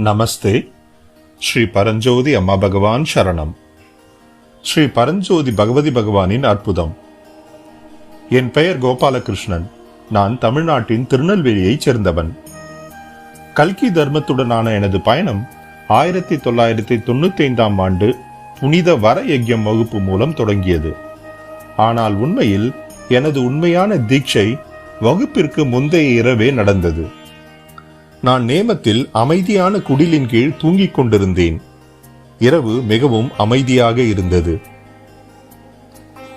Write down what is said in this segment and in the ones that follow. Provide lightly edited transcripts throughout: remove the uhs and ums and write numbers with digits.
நமஸ்தே. ஸ்ரீ பரஞ்சோதி அம்மா பகவான் சரணம். ஸ்ரீ பரஞ்சோதி பகவதி பகவானின் அற்புதம். என் பெயர் கோபாலகிருஷ்ணன். நான் தமிழ்நாட்டின் திருநெல்வேலியைச் சேர்ந்தவன். கல்கி தர்மத்துடனான எனது பயணம் 1995 ஆண்டு புனித வர யஜ்யம் வகுப்பு மூலம் தொடங்கியது. ஆனால் உண்மையில் எனது உண்மையான தீட்சை வகுப்பிற்கு முந்தைய இரவே நடந்தது. நான் நேமத்தில் அமைதியான குடிலின் கீழ் தூங்கிக் கொண்டிருந்தேன். இரவு மிகவும் அமைதியாக இருந்தது.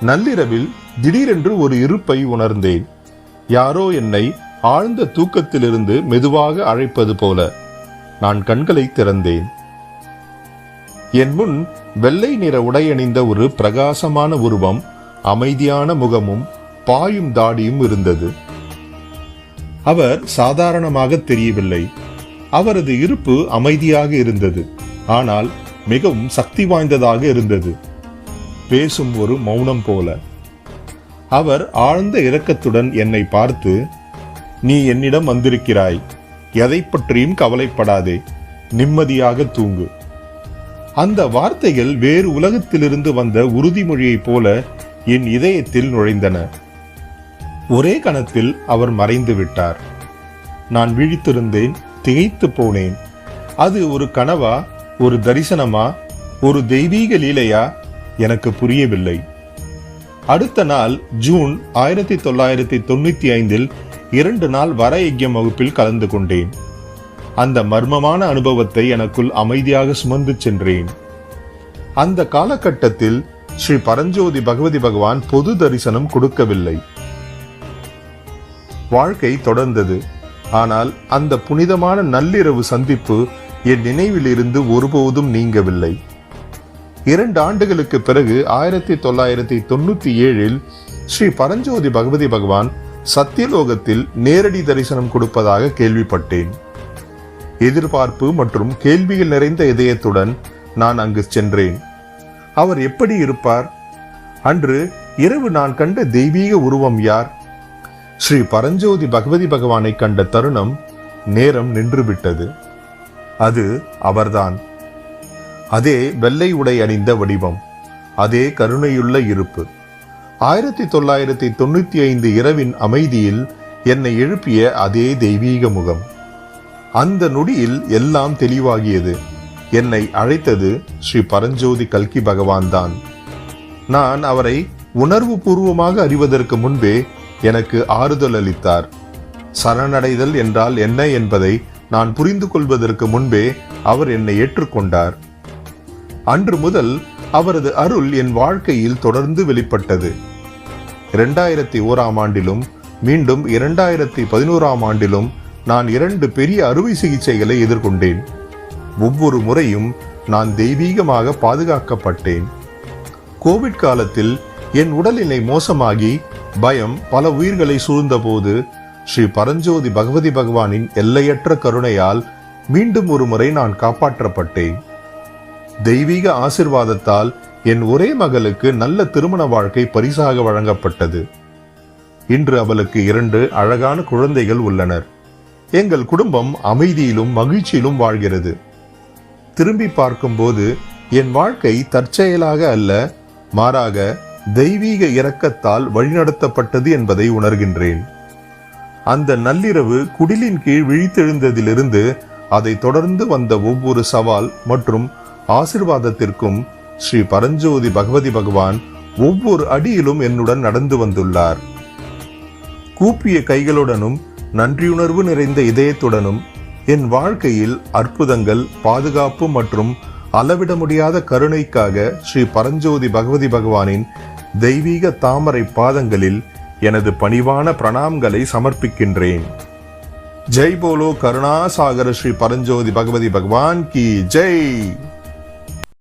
நள்ளிரவில் திடீரென்று ஒரு இருப்பை உணர்ந்தேன். யாரோ என்னை ஆழ்ந்த தூக்கத்திலிருந்து மெதுவாக அழைப்பது போல. நான் கண்களை திறந்தேன். என் முன் வெள்ளை நிற உடையணிந்த ஒரு பிரகாசமான உருவம், அமைதியான முகமும் பாயும் தாடியும் இருந்தது. அவர் சாதாரணமாக தெரியவில்லை. அவரது இருப்பு அமைதியாக இருந்தது, ஆனால் மிகவும் சக்தி வாய்ந்ததாக இருந்தது. பேசும் ஒரு மௌனம் போல. அவர் ஆழ்ந்த இரக்கத்துடன் என்னை பார்த்து, "நீ என்னிடம் வந்திருக்கிறாய். எதை பற்றியும் கவலைப்படாதே. நிம்மதியாக தூங்கு." அந்த வார்த்தைகள் வேறு உலகத்திலிருந்து வந்த உறுதிமொழியைப் போல என் இதயத்தில் நுழைந்தன. ஒரே கணத்தில் அவர் மறைந்து விட்டார். நான் விழித்திருந்தேன். திகைத்து போனேன். அது ஒரு கனவா, ஒரு தரிசனமா, ஒரு தெய்வீக லீலையா? எனக்கு புரியவில்லை. அடுத்த நாள் ஜூன் 1995 2 நாள் வர யஜ்யம் வகுப்பில் கலந்து கொண்டேன். அந்த மர்மமான அனுபவத்தை எனக்குள் அமைதியாக சுமந்து சென்றேன். அந்த காலகட்டத்தில் ஸ்ரீ பரஞ்சோதி பகவதி பகவான் பொது தரிசனம் கொடுக்கவில்லை. வாழ்க்கை தொடர்ந்தது. ஆனால் அந்த புனிதமான நள்ளிரவு சந்திப்பு என் நினைவில் இருந்து ஒருபோதும் நீங்கவில்லை. 2 ஆண்டுகளுக்கு பிறகு 1997 ஸ்ரீ பரஞ்சோதி பகவதி பகவான் சத்தியலோகத்தில் நேரடி தரிசனம் கொடுப்பதாக கேள்விப்பட்டேன். எதிர்பார்ப்பு மற்றும் கேள்விகள் நிறைந்த இதயத்துடன் நான் அங்கு சென்றேன். அவர் எப்படி இருப்பார்? அன்று இரவு நான் கண்ட தெய்வீக உருவம் யார்? ஸ்ரீ பரஞ்சோதி பகவதி பகவானை கண்ட தருணம் நேரம் நின்றுவிட்டது. அது அவர்தான். அதே வெள்ளை உடை அணிந்த வடிவம், அதே கருணையுள்ள இருப்பு. 1995 இரவின் அமைதியில் என்னை எழுப்பிய அதே தெய்வீக முகம். அந்த நொடியில் எல்லாம் தெளிவாகியது. என்னை அழைத்தது ஸ்ரீ பரஞ்சோதி கல்கி பகவான் தான். நான் அவரை உணர்வு பூர்வமாக அறிவதற்கு முன்பே எனக்கு ஆறுதல் அளித்தார். சரணடைதல் என்றால் என்ன என்பதை நான் புரிந்து கொள்வதற்கு முன்பே அவர் என்னை ஏற்றுக்கொண்டார். அன்று முதல் அவரது அருள் என் வாழ்க்கையில் தொடர்ந்து வெளிப்பட்டது. 2001 ஆண்டிலும் மீண்டும் 2011 ஆண்டிலும் நான் 2 பெரிய அறுவை சிகிச்சைகளை எதிர்கொண்டேன். ஒவ்வொரு முறையும் நான் தெய்வீகமாக பாதுகாக்கப்பட்டேன். கோவிட் காலத்தில் என் உடல்நிலை மோசமாகி பயம் பல உயிர்களை சூழ்ந்தபோது ஸ்ரீ பரஞ்சோதி பகவதி பகவானின் எல்லையற்ற கருணையால் மீண்டும் ஒரு முறை நான் காப்பாற்றப்பட்டேன். தெய்வீக ஆசிர்வாதத்தால் என் ஒரே மகளுக்கு நல்ல திருமண வாழ்க்கை பரிசாக வழங்கப்பட்டது. இன்று அவளுக்கு 2 அழகான குழந்தைகள் உள்ளனர். எங்கள் குடும்பம் அமைதியிலும் மகிழ்ச்சியிலும் வாழ்கிறது. திரும்பி பார்க்கும்போது என் வாழ்க்கை தற்செயலாக அல்ல, மாறாக தெய்வீக இரக்கத்தால் வழிநடத்தப்பட்டது என்பதை உணர்கின்றேன். அந்த நள்ளிரவு குடிலின் கீழ் விழித்தெழுந்ததிலிருந்து அதை தொடர்ந்து வந்த ஒவ்வொரு சவால் மற்றும் ஆசிர்வாதத்திற்கும் ஸ்ரீ பரஞ்சோதி பகவதி பகவான் ஒவ்வொரு அடியிலும் என்னுடன் நடந்து வந்துள்ளார். கூப்பிய கைகளுடனும் நன்றியுணர்வு நிறைந்த இதயத்துடனும் என் வாழ்க்கையில் அற்புதங்கள், பாதுகாப்பு மற்றும் அளவிட முடியாத கருணைக்காக ஸ்ரீ பரஞ்சோதி பகவதி பகவானின் தெய்வீக தாமரை பாதங்களில் எனது பணிவான பிரணாம்களை சமர்ப்பிக்கின்றேன். ஜெய் போலோ கருணாசாகர ஸ்ரீ பரஞ்சோதி பகவதி பகவான் கி ஜெய்.